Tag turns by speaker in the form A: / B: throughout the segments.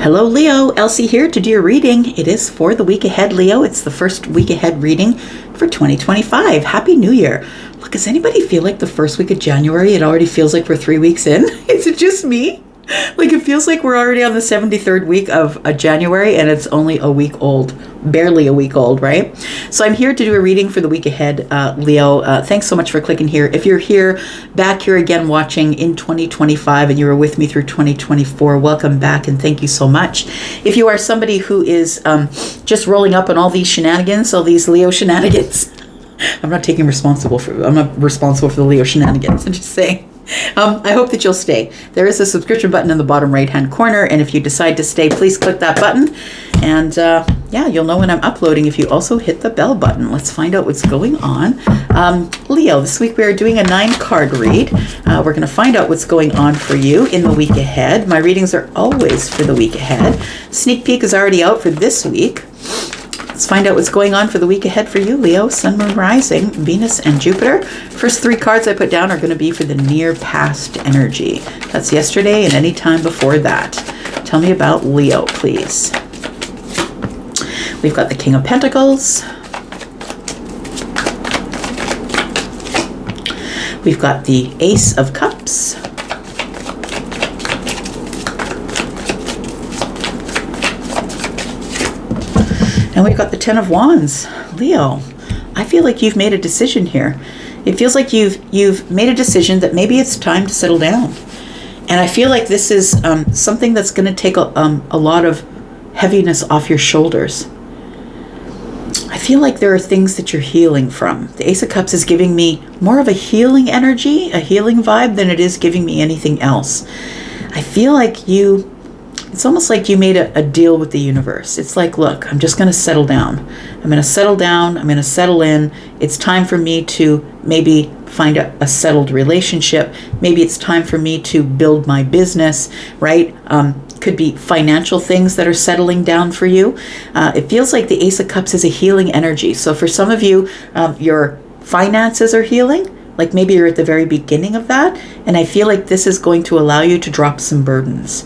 A: Hello Leo, Elsie here to do your reading. It is for the week ahead, Leo. It's the first week ahead reading for 2025. Happy New Year. Look, does anybody feel like the first week of January, it already feels like we're 3 weeks in? Is it just me? Like it feels like we're already on the 73rd week of January and it's only a week old, barely a week old, right? So I'm here to do a reading for the week ahead, Leo. Thanks so much for clicking here. If you're back here again watching in 2025 and you were with me through 2024, welcome back and thank you so much. If you are somebody who is just rolling up on all these shenanigans, all these Leo shenanigans, I'm not responsible for the Leo shenanigans. I'm just saying. I hope that you'll stay. There is a subscription button in the bottom right hand corner, and if you decide to stay, please click that button and yeah, you'll know when I'm uploading if you also hit the bell button. Let's find out what's going on. Leo, this week we are doing a 9-card read. We're going to find out what's going on for you in the week ahead. My readings are always for the week ahead. Sneak peek is already out for this week. Let's find out what's going on for the week ahead for you, Leo. Sun, Moon, Rising, Venus, and Jupiter. First 3 cards I put down are going to be for the near past energy. That's yesterday and any time before that. Tell me about Leo, please. We've got the King of Pentacles. We've got the Ace of Cups. And we've got the 10 of Wands. Leo, I feel like you've made a decision here. It feels like you've made a decision that maybe it's time to settle down. And I feel like this is something that's going to take a lot of heaviness off your shoulders. I feel like there are things that you're healing from. The Ace of Cups is giving me more of a healing energy, a healing vibe, than it is giving me anything else. I feel like it's almost like you made a deal with the universe. It's like, look, I'm just going to settle down. I'm going to settle down. I'm going to settle in. It's time for me to maybe find a settled relationship. Maybe it's time for me to build my business, right? Could be financial things that are settling down for you. It feels like the Ace of Cups is a healing energy. So for some of you, your finances are healing. Like maybe you're at the very beginning of that. And I feel like this is going to allow you to drop some burdens.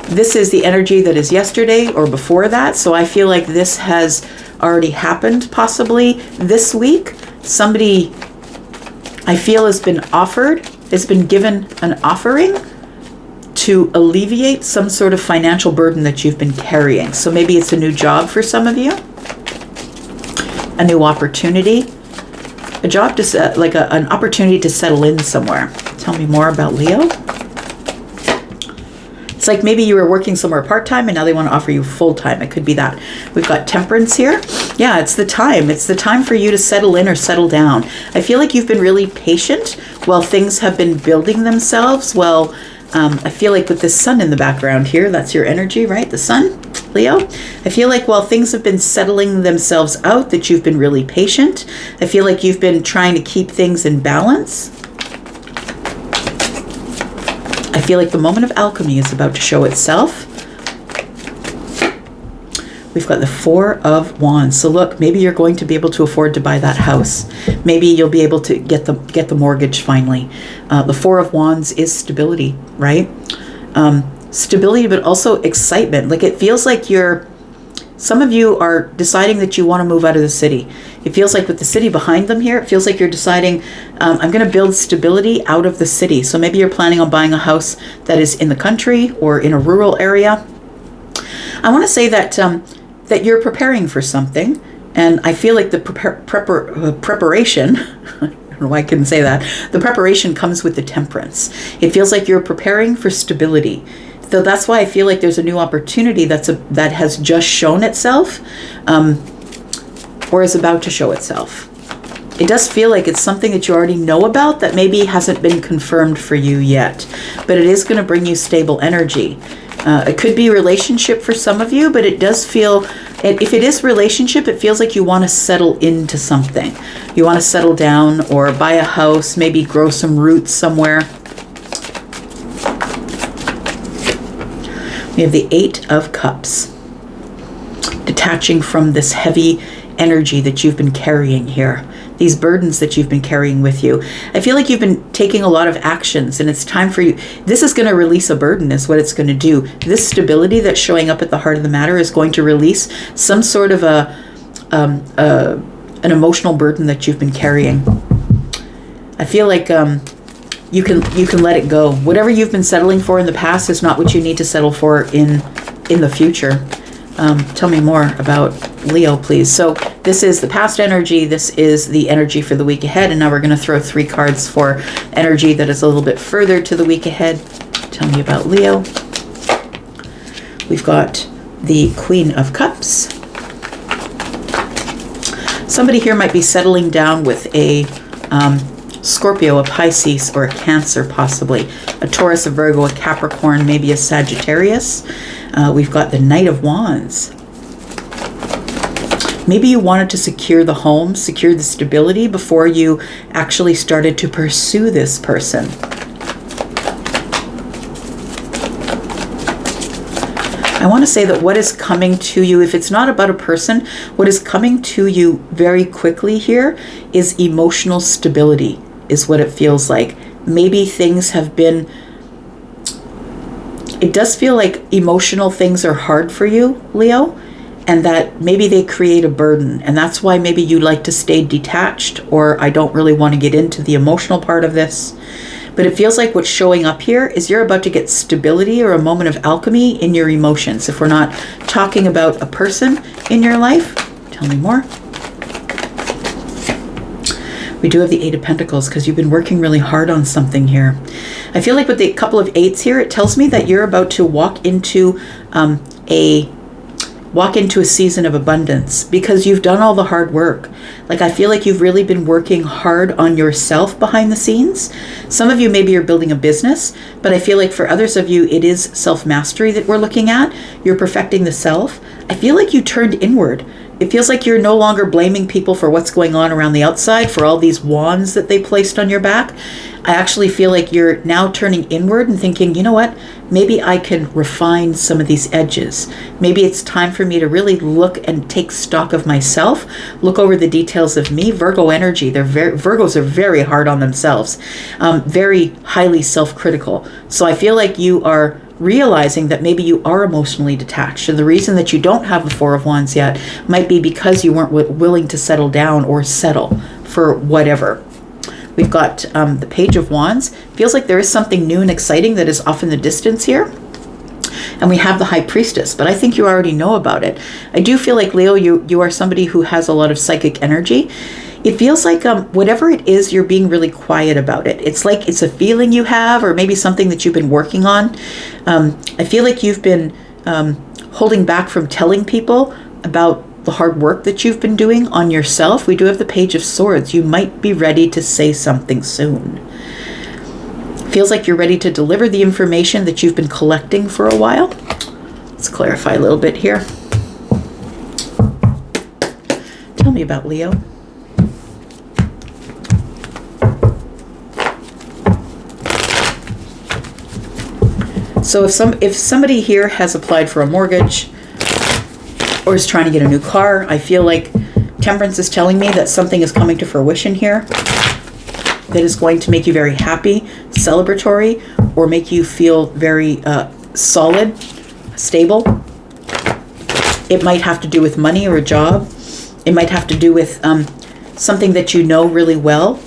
A: This is the energy that is yesterday or before that. So I feel like this has already happened possibly this week. Somebody I feel has been given an offering to alleviate some sort of financial burden that you've been carrying. So maybe it's a new job for some of you, a new opportunity, a job to like an opportunity to settle in somewhere. Tell me more about Leo. It's like maybe you were working somewhere part-time and now they want to offer you full-time. It could be that. We've got Temperance here. Yeah, it's the time. It's the time for you to settle in or settle down. I feel like you've been really patient while things have been building themselves. Well, I feel like with the sun in the background here, that's your energy, right? The sun, Leo. I feel like while things have been settling themselves out, that you've been really patient. I feel like you've been trying to keep things in balance. I feel like the moment of alchemy is about to show itself. We've got the 4 of Wands. So look, maybe you're going to be able to afford to buy that house. Maybe you'll be able to get the mortgage finally. The 4 of Wands is stability, right? Stability, but also excitement. Like it feels like some of you are deciding that you want to move out of the city. It feels like with the city behind them here, it feels like you're deciding, I'm going to build stability out of the city. So maybe you're planning on buying a house that is in the country or in a rural area. I want to say that that you're preparing for something. And I feel like the preparation, I don't know why I couldn't say that. The preparation comes with the Temperance. It feels like you're preparing for stability. So that's why I feel like there's a new opportunity that has just shown itself or is about to show itself. It does feel like it's something that you already know about that maybe hasn't been confirmed for you yet, but it is going to bring you stable energy. It could be relationship for some of you, but it does feel, if it is relationship, it feels like you want to settle into something. You want to settle down or buy a house, maybe grow some roots somewhere. We have the 8 of Cups, detaching from this heavy energy that you've been carrying here. these burdens that you've been carrying with you. I feel like you've been taking a lot of actions, and it's time for you. This is going to release a burden is what it's going to do. This stability that's showing up at the heart of the matter is going to release some sort of an emotional burden that you've been carrying. I feel like you can let it go. Whatever you've been settling for in the past is not what you need to settle for in the future. Tell me more about Leo, please. So this is the past energy. This is the energy for the week ahead. And now we're going to throw 3 cards for energy that is a little bit further to the week ahead. Tell me about Leo. We've got the Queen of Cups. Somebody here might be settling down with a Scorpio, a Pisces, or a Cancer, possibly. A Taurus, a Virgo, a Capricorn, maybe a Sagittarius. We've got the Knight of Wands. Maybe you wanted to secure the home, secure the stability before you actually started to pursue this person. I want to say that what is coming to you, if it's not about a person, what is coming to you very quickly here is emotional stability, is what it feels like. Maybe things have been, it does feel like emotional things are hard for you, Leo, and that maybe they create a burden. And that's why maybe you like to stay detached, or I don't really want to get into the emotional part of this. But it feels like what's showing up here is you're about to get stability or a moment of alchemy in your emotions. If we're not talking about a person in your life, tell me more. We do have the 8 of Pentacles because you've been working really hard on something here. I feel like with the couple of 8s here, it tells me that you're about to walk into a season of abundance because you've done all the hard work. Like, I feel like you've really been working hard on yourself behind the scenes. Some of you maybe are building a business, but I feel like for others of you, it is self-mastery that we're looking at. You're perfecting the self. I feel like you turned inward. It feels like you're no longer blaming people for what's going on around the outside, for all these wands that they placed on your back. I actually feel like you're now turning inward and thinking, you know what, maybe I can refine some of these edges. Maybe it's time for me to really look and take stock of myself, look over the details of me. Virgo energy, Virgos are very hard on themselves, very highly self-critical. So I feel like you are realizing that maybe you are emotionally detached. And the reason that you don't have the 4 of Wands yet might be because you weren't willing to settle down or settle for whatever. We've got the Page of Wands. Feels like there is something new and exciting that is off in the distance here. And we have the High Priestess, but I think you already know about it. I do feel like, Leo, you are somebody who has a lot of psychic energy. It feels like whatever it is, you're being really quiet about it. It's like it's a feeling you have, or maybe something that you've been working on. I feel like you've been holding back from telling people about the hard work that you've been doing on yourself. We do have the Page of Swords. You might be ready to say something soon. Feels like you're ready to deliver the information that you've been collecting for a while. Let's clarify a little bit here. Tell me about Leo. So if somebody here has applied for a mortgage or is trying to get a new car, I feel like Temperance is telling me that something is coming to fruition here that is going to make you very happy, celebratory, or make you feel very solid, stable. It might have to do with money or a job. It might have to do with something that you know really well.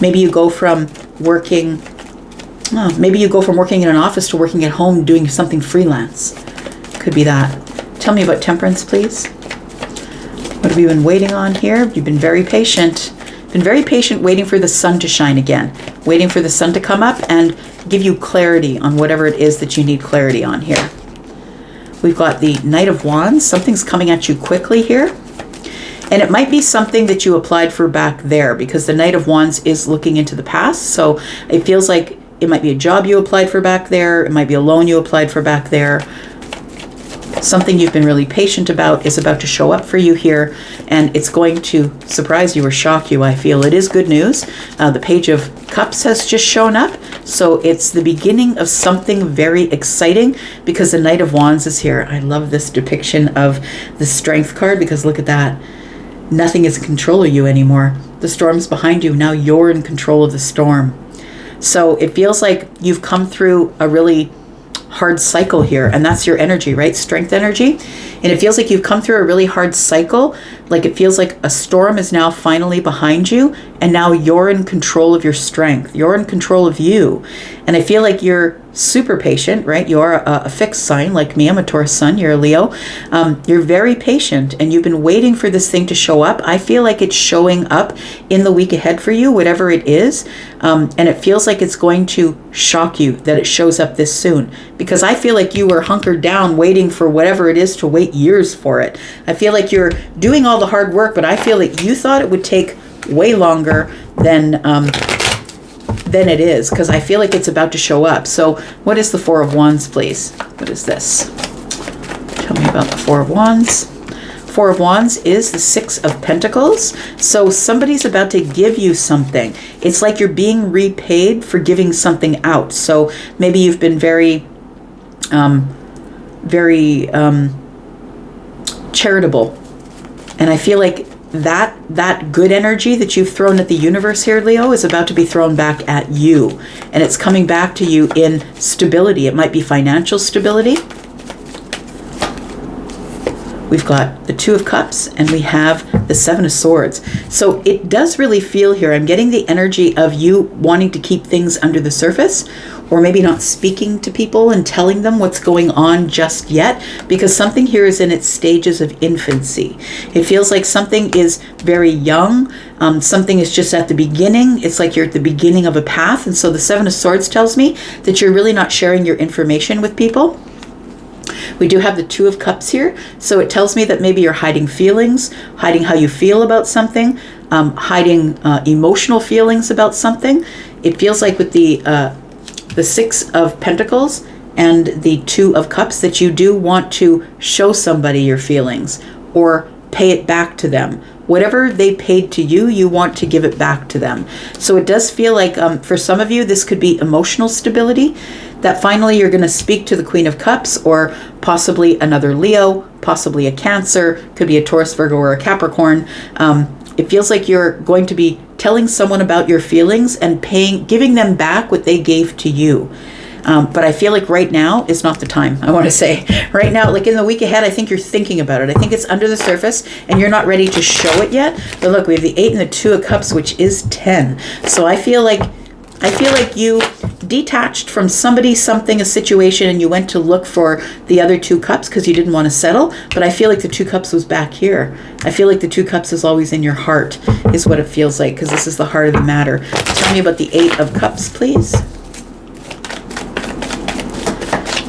A: Maybe you go from working in an office to working at home doing something freelance. Could be that. Tell me about Temperance, please. What have you been waiting on here? You've been very patient. Been very patient, waiting for the sun to shine again. Waiting for the sun to come up and give you clarity on whatever it is that you need clarity on here. We've got the Knight of Wands. Something's coming at you quickly here. And it might be something that you applied for back there, because the Knight of Wands is looking into the past. So it feels like it might be a job you applied for back there. It might be a loan you applied for back there. Something you've been really patient about is about to show up for you here, and it's going to surprise you or shock you, I feel. It is good news. The Page of Cups has just shown up, so it's the beginning of something very exciting because the Knight of Wands is here. I love this depiction of the Strength card because look at that. nothing is in control of you anymore. The storm's behind you. Now you're in control of the storm. So it feels like you've come through a really hard cycle here, and that's your energy, right? Strength energy. And it feels like you've come through a really hard cycle. Like it feels like a storm is now finally behind you, and now you're in control of your strength. You're in control of you. And I feel like you're super patient, right? You're a fixed sign like me. I'm a Taurus sun. You're a Leo. You're very patient, and you've been waiting for this thing to show up. I feel like it's showing up in the week ahead for you, whatever it is. And it feels like it's going to shock you that it shows up this soon, because I feel like you were hunkered down waiting for whatever it is to wait years for it. I feel like you're doing all the hard work, but I feel like you thought it would take way longer than it is, because I feel like it's about to show up. So what is the Four of Wands, please? What is this? Tell me about the Four of Wands. Four of Wands is the Six of Pentacles. So somebody's about to give you something. It's like you're being repaid for giving something out. So maybe you've been very charitable. And I feel like that good energy that you've thrown at the universe here, Leo, is about to be thrown back at you. And it's coming back to you in stability. It might be financial stability. We've got the Two of Cups, and we have the Seven of Swords. So it does really feel here, I'm getting the energy of you wanting to keep things under the surface, or maybe not speaking to people and telling them what's going on just yet, because something here is in its stages of infancy. It feels like something is very young. Something is just at the beginning. It's like you're at the beginning of a path. And so the Seven of Swords tells me that you're really not sharing your information with people. We do have the Two of Cups here. So it tells me that maybe you're hiding feelings, hiding how you feel about something, hiding emotional feelings about something. It feels like with the Six of Pentacles and the Two of Cups that you do want to show somebody your feelings or pay it back to them. Whatever they paid to you, you want to give it back to them. So it does feel like for some of you, this could be emotional stability, that finally you're going to speak to the Queen of Cups, or possibly another Leo, possibly a Cancer, could be a Taurus, Virgo, or a Capricorn. It feels like you're going to be telling someone about your feelings and giving them back what they gave to you. But I feel like right now is not the time, I want to say. Right now, like in the week ahead, I think you're thinking about it. I think it's under the surface and you're not ready to show it yet. But look, we have the 8 and the 2 of Cups, which is 10. So I feel like you detached from somebody, something, a situation, and you went to look for the other 2 cups because you didn't want to settle. But I feel like the 2 cups was back here. I feel like the 2 cups is always in your heart, is what it feels like, because this is the heart of the matter. Tell me about the 8 of Cups, please.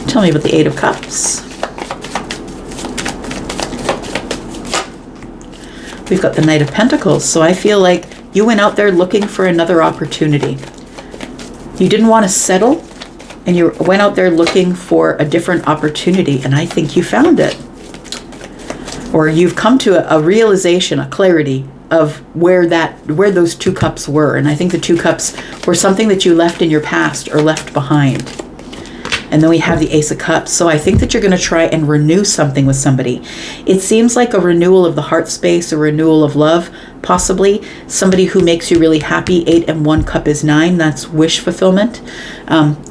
A: Tell me about the 8 of Cups. We've got the Knight of Pentacles. So I feel like you went out there looking for another opportunity. You didn't want to settle, and you went out there looking for a different opportunity, and I think you found it. Or you've come to a realization, a clarity of where those 2 cups were. And I think the 2 cups were something that you left in your past or left behind. And then we have the Ace of Cups. So I think that you're going to try and renew something with somebody. It seems like a renewal of the heart space, a renewal of love, possibly. Somebody who makes you really happy. 8 and 1 cup is 9. That's wish fulfillment.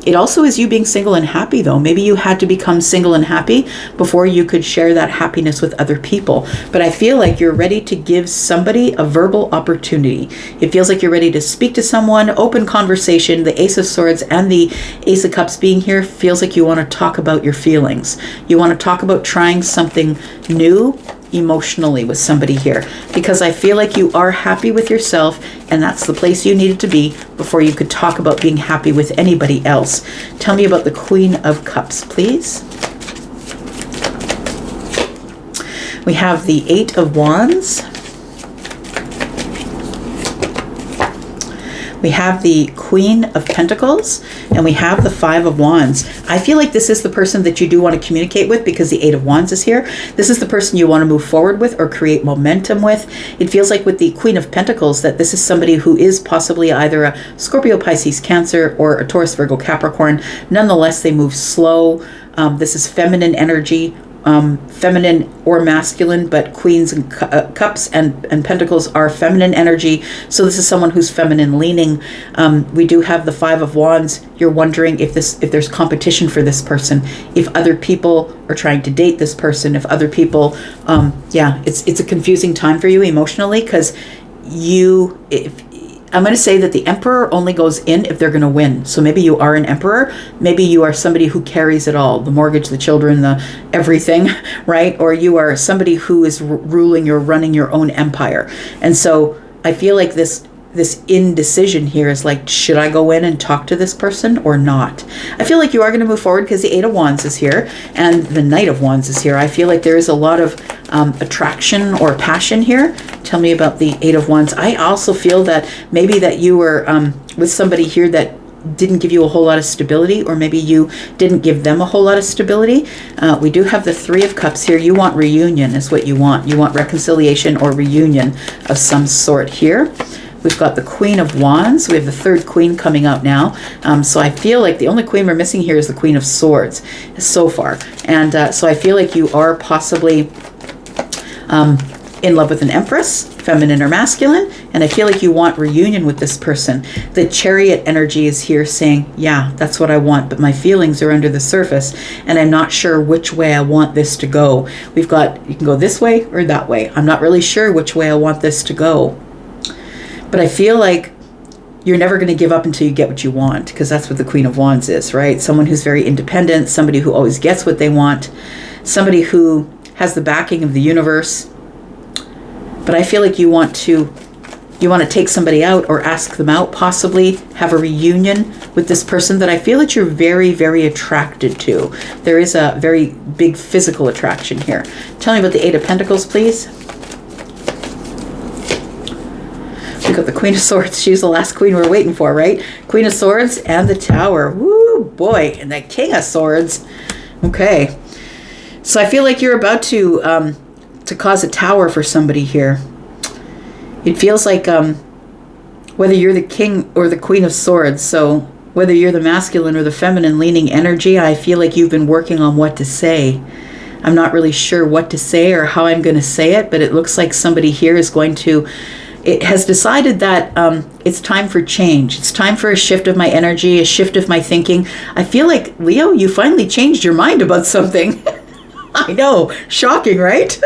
A: It also is you being single and happy, though. Maybe you had to become single and happy before you could share that happiness with other people. But I feel like you're ready to give somebody a verbal opportunity. It feels like you're ready to speak to someone, open conversation. The Ace of Swords and the Ace of Cups being here feels like you want to talk about your feelings. You want to talk about trying something new emotionally with somebody here, because I feel like you are happy with yourself, and that's the place you needed to be before you could talk about being happy with anybody else. Tell me about the Queen of Cups, please. We have the 8 of Wands. We have the Queen of Pentacles, and we have the 5 of Wands. I feel like this is the person that you do want to communicate with, because the 8 of Wands is here. This is the person you want to move forward with or create momentum with. It feels like with the Queen of Pentacles that this is somebody who is possibly either a Scorpio, Pisces, Cancer, or a Taurus, Virgo, Capricorn. Nonetheless, they move slow. This is feminine energy, feminine or masculine, but queens and cups and pentacles are feminine energy. So this is someone who's feminine leaning. We do have the 5 of Wands. You're wondering if there's competition for this person, if other people are trying to date this person, if other people, it's a confusing time for you emotionally, because I'm going to say that the emperor only goes in if they're going to win. So maybe you are an emperor. Maybe you are somebody who carries it all, the mortgage, the children, the everything, right? Or you are somebody who is ruling or running your own empire. And so I feel like this indecision here is like, should I go in and talk to this person or not? I feel like you are going to move forward because the 8 of Wands is here and the Knight of Wands is here. I feel like there is a lot of attraction or passion here. Tell me about the 8 of Wands. I also feel that maybe that you were with somebody here that didn't give you a whole lot of stability, or maybe you didn't give them a whole lot of stability. We do have the 3 of Cups here. You want reunion is what you want. You want reconciliation or reunion of some sort here. We've got the Queen of Wands. We have the 3rd Queen coming out now. So I feel like the only Queen we're missing here is the Queen of Swords so far. And so I feel like you are possibly in love with an Empress, feminine or masculine. And I feel like you want reunion with this person. The Chariot energy is here saying, yeah, that's what I want, but my feelings are under the surface and I'm not sure which way I want this to go. You can go this way or that way. I'm not really sure which way I want this to go. But I feel like you're never going to give up until you get what you want, because that's what the Queen of Wands is, right? Someone who's very independent, somebody who always gets what they want, somebody who has the backing of the universe. But I feel like you want to take somebody out or ask them out, possibly have a reunion with this person that I feel that you're very, very attracted to. There is a very big physical attraction here. Tell me about the 8 of Pentacles, please. We got the Queen of Swords. She's the last queen we're waiting for, right? Queen of Swords and the Tower. Woo, boy. And the King of Swords. Okay. So I feel like you're about to cause a tower for somebody here. It feels like whether you're the King or the Queen of Swords, so whether you're the masculine or the feminine leaning energy, I feel like you've been working on what to say. I'm not really sure what to say or how I'm going to say it, but it looks like somebody here is going to... It has decided that it's time for change. It's time for a shift of my energy, a shift of my thinking. I feel like, Leo, you finally changed your mind about something. I know, shocking, right?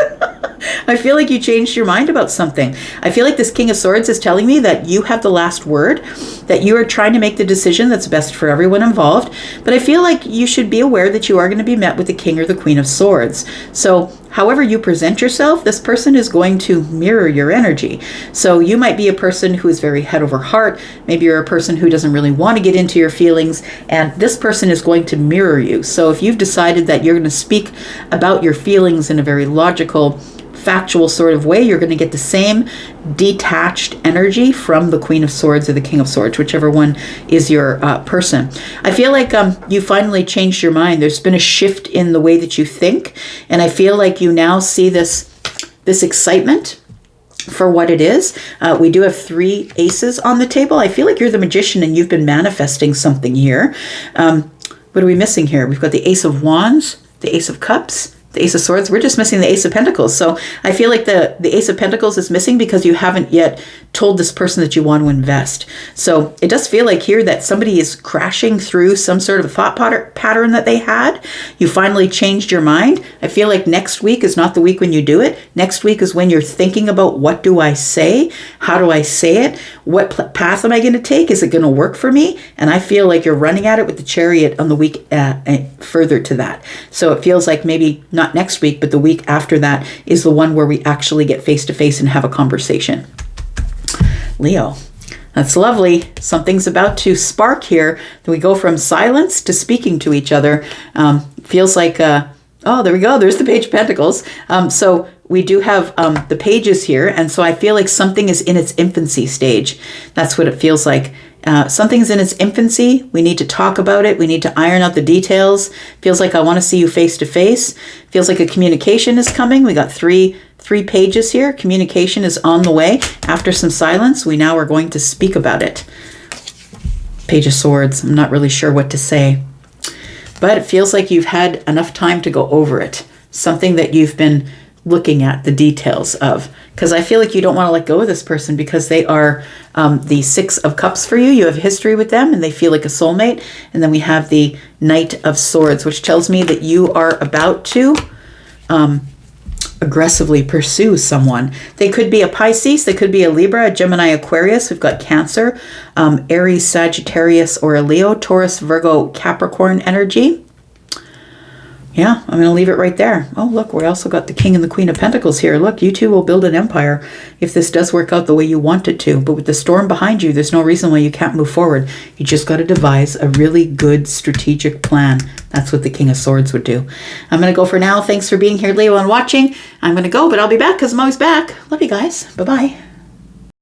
A: I feel like you changed your mind about something. I feel like this King of Swords is telling me that you have the last word, that you are trying to make the decision that's best for everyone involved. But I feel like you should be aware that you are going to be met with the King or the Queen of Swords. So however you present yourself, this person is going to mirror your energy. So you might be a person who is very head over heart. Maybe you're a person who doesn't really want to get into your feelings, and this person is going to mirror you. So if you've decided that you're going to speak about your feelings in a very logical, factual sort of way, you're going to get the same detached energy from the Queen of Swords or the King of Swords, whichever one is your person. I feel like you finally changed your mind. There's been a shift in the way that you think, and I feel like you now see this excitement for what it is. We do have 3 aces on the table. I feel like you're the magician and you've been manifesting something here. What are we missing here? We've got the Ace of Wands, the Ace of Cups, the Ace of Swords. We're just missing the Ace of Pentacles. So I feel like the Ace of Pentacles is missing because you haven't yet told this person that you want to invest. So it does feel like here that somebody is crashing through some sort of thought pattern that they had. You finally changed your mind. I feel like next week is not the week when you do it. Next week is when you're thinking about, what do I say? How do I say it? What path am I going to take? Is it going to work for me? And I feel like you're running at it with the Chariot on the week further to that. So it feels like maybe not next week, but the week after that is the one where we actually get face to face and have a conversation. Leo, that's lovely. Something's about to spark here. Then we go from silence to speaking to each other. Feels like, oh, there we go. There's the Page of Pentacles. So we do have the pages here. And so I feel like something is in its infancy stage. That's what it feels like. Something's in its infancy. We need to talk about it. We need to iron out the details. Feels like I want to see you face to face. Feels like a communication is coming. We got three pages here. Communication is on the way. After some silence, we now are going to speak about it. Page of Swords. I'm not really sure what to say, but it feels like you've had enough time to go over it. something that you've been looking at the details of. Because I feel like you don't want to let go of this person because they are the Six of Cups for you. You have history with them and they feel like a soulmate. And then we have the Knight of Swords, which tells me that you are about to aggressively pursue someone. They could be a Pisces, they could be a Libra, a Gemini, Aquarius. We've got Cancer, Aries, Sagittarius, or a Leo, Taurus, Virgo, Capricorn energy. Yeah, I'm going to leave it right there. Oh, look, we also got the King and the Queen of Pentacles here. Look, you two will build an empire if this does work out the way you want it to. But with the storm behind you, there's no reason why you can't move forward. You just got to devise a really good strategic plan. That's what the King of Swords would do. I'm going to go for now. Thanks for being here, Leo, and watching. I'm going to go, but I'll be back because I'm always back. Love you guys. Bye-bye.